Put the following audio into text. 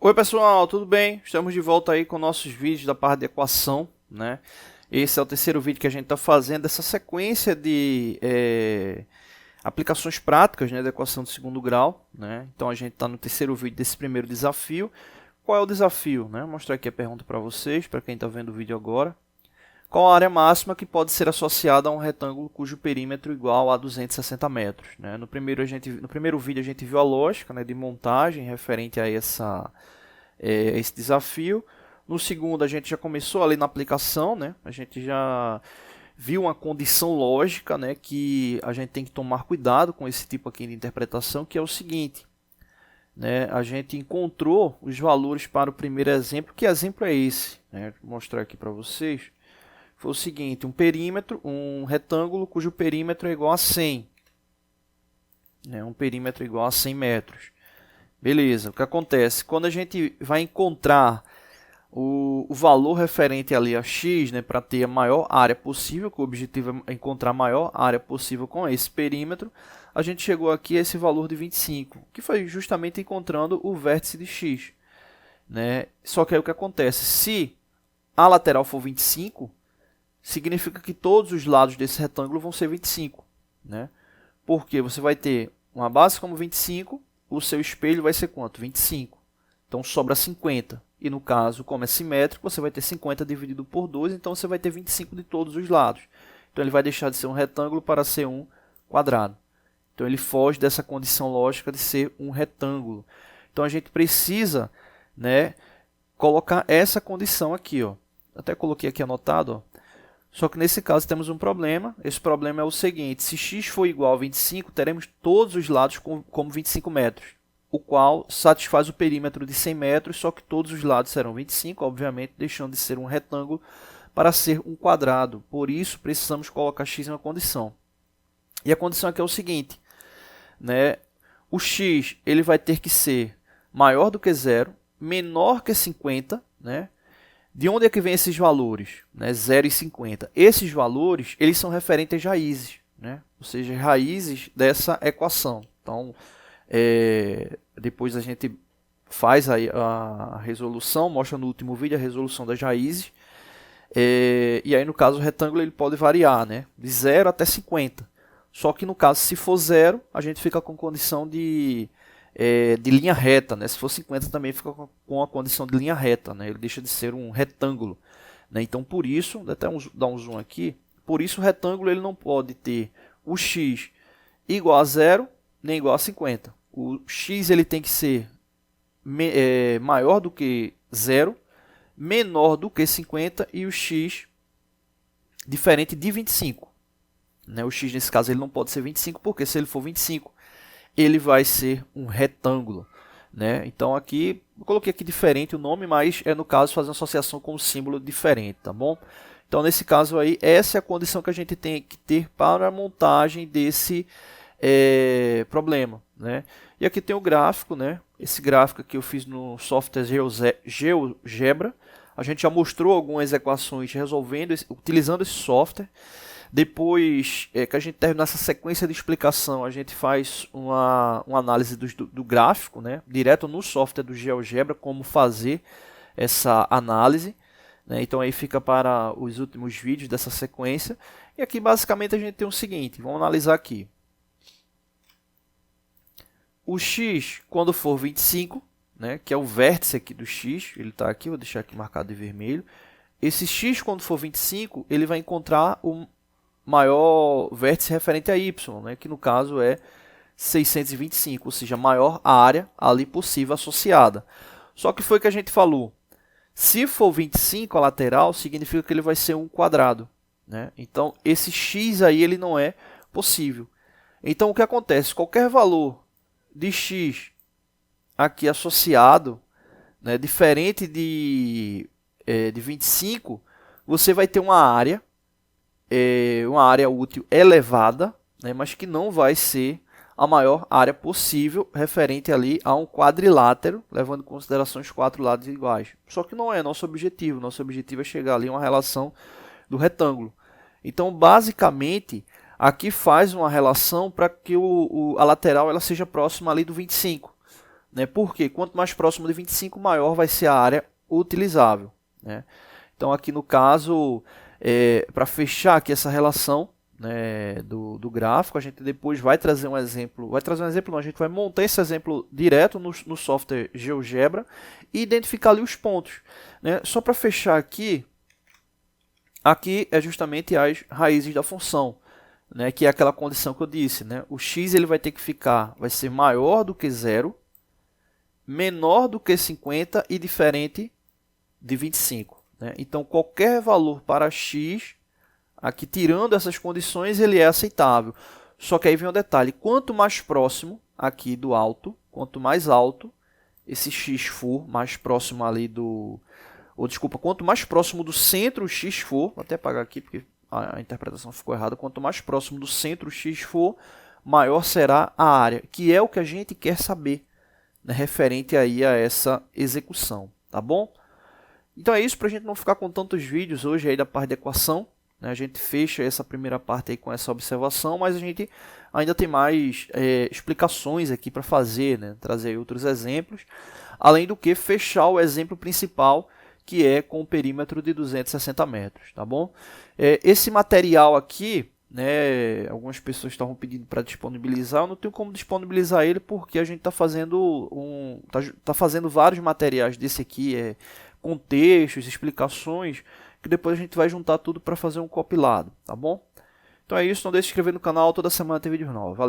Oi pessoal, tudo bem? Estamos de volta aí com nossos vídeos da parte de equação, né? Esse é o terceiro vídeo que a gente está fazendo dessa sequência de aplicações práticas, né, da equação de segundo grau, né? Então a gente está no terceiro vídeo desse primeiro desafio. Qual é o desafio, né? Vou mostrar aqui a pergunta para vocês, para quem está vendo o vídeo agora. Qual a área máxima que pode ser associada a um retângulo cujo perímetro é igual a 260 metros? Né? No primeiro vídeo a gente viu a lógica, né, de montagem referente a esse desafio. No segundo a gente já começou ali na aplicação, né? A gente já viu uma condição lógica, né, que a gente tem que tomar cuidado com esse tipo aqui de interpretação, que é o seguinte. Né, a gente encontrou os valores para o primeiro exemplo. Que exemplo é esse? Né? Vou mostrar aqui para vocês. Foi o seguinte, um retângulo cujo perímetro é igual a 100. Né, um perímetro igual a 100 metros. Beleza, o que acontece? Quando a gente vai encontrar o valor referente ali a x, né, para ter a maior área possível, que o objetivo é encontrar a maior área possível com esse perímetro, a gente chegou aqui a esse valor de 25, que foi justamente encontrando o vértice de x. Né? Só que aí o que acontece? Se a lateral for 25, significa que todos os lados desse retângulo vão ser 25. Né? Porque você vai ter uma base como 25, o seu espelho vai ser quanto? 25. Então sobra 50. E no caso, como é simétrico, você vai ter 50 dividido por 2, então você vai ter 25 de todos os lados. Então ele vai deixar de ser um retângulo para ser um quadrado. Então ele foge dessa condição lógica de ser um retângulo. Então a gente precisa, né, colocar essa condição aqui. Ó. Até coloquei aqui anotado. Ó. Só que nesse caso temos um problema. Esse problema é o seguinte. Se x for igual a 25, teremos todos os lados como 25 metros. O qual satisfaz o perímetro de 100 metros, só que todos os lados serão 25, obviamente, deixando de ser um retângulo para ser um quadrado. Por isso, precisamos colocar x em uma condição. E a condição aqui é o seguinte. Né? O x ele vai ter que ser maior do que 0, menor que 50, né? De onde é que vem esses valores? Né? 0 e 50. Esses valores eles são referentes às raízes, né? Ou seja, raízes dessa equação. Então, depois a gente faz a resolução, mostra no último vídeo a resolução das raízes. E aí, no caso, o retângulo ele pode variar, né? De 0 até 50. Só que, no caso, se for 0, a gente fica com condição de linha reta, né? Se for 50 também fica com a condição de linha reta, né? Ele deixa de ser um retângulo, né? Então por isso, vou até dar um zoom aqui, por isso o retângulo ele não pode ter o x igual a 0 nem igual a 50. O x ele tem que ser maior do que 0, menor do que 50 e o x diferente de 25. Né? O x nesse caso ele não pode ser 25, porque se ele for 25, ele vai ser um retângulo. Né? Então aqui, eu coloquei aqui diferente o nome, mas no caso fazer uma associação com um símbolo diferente, tá bom? Então nesse caso aí, essa é a condição que a gente tem que ter para a montagem desse problema. Né? E aqui tem o gráfico, né? Esse gráfico aqui eu fiz no software GeoGebra. A gente já mostrou algumas equações utilizando esse software. Depois que a gente terminar essa sequência de explicação, a gente faz uma análise do gráfico, né, direto no software do GeoGebra, como fazer essa análise. Né, então aí fica para os últimos vídeos dessa sequência. E aqui basicamente a gente tem o seguinte, vamos analisar aqui. O x, quando for 25, né, que é o vértice aqui do x, ele está aqui, vou deixar aqui marcado de vermelho. Esse x, quando for 25, ele vai encontrar o maior vértice referente a y, né, que no caso é 625, ou seja, a maior área ali possível associada. Só que foi o que a gente falou. Se for 25 a lateral, significa que ele vai ser um quadrado. Né? Então, esse x aí ele não é possível. Então, o que acontece? Qualquer valor de x aqui associado, né, diferente de 25, você vai ter uma área útil elevada, né, mas que não vai ser a maior área possível referente ali a um quadrilátero, levando em consideração os 4 lados iguais. Só que não é nosso objetivo. Nosso objetivo é chegar ali a uma relação do retângulo. Então, basicamente, aqui faz uma relação para que a lateral ela seja próxima ali do 25. né? Porque quanto mais próximo de 25, maior vai ser a área utilizável, né? Então aqui no caso, para fechar aqui essa relação, né, do gráfico, a gente depois vai trazer um exemplo, não, a gente vai montar esse exemplo direto no software GeoGebra e identificar ali os pontos, né? Só para fechar aqui é justamente as raízes da função, né, que é aquela condição que eu disse, né? O x ele vai ser maior do que 0, menor do que 50 e diferente de 25. Né? Então, qualquer valor para x, aqui tirando essas condições, ele é aceitável. Só que aí vem um detalhe, quanto mais próximo aqui do alto, quanto mais alto esse x for, mais próximo ali quanto mais próximo do centro o x for, vou até apagar aqui porque a interpretação ficou errada, quanto mais próximo do centro x for, maior será a área, que é o que a gente quer saber, né, referente aí a essa execução, tá bom? Então é isso, para a gente não ficar com tantos vídeos hoje aí da parte de equação, né, a gente fecha essa primeira parte aí com essa observação, mas a gente ainda tem mais explicações aqui para fazer, né, trazer outros exemplos, além do que fechar o exemplo principal, que é com o perímetro de 260 metros, tá bom? Esse material aqui, né, algumas pessoas estavam pedindo para disponibilizar, eu não tenho como disponibilizar ele porque a gente está fazendo fazendo vários materiais desse aqui, com textos, explicações, que depois a gente vai juntar tudo para fazer um compilado, tá bom? Então é isso, não deixe de se inscrever no canal, toda semana tem vídeo novo. Valeu!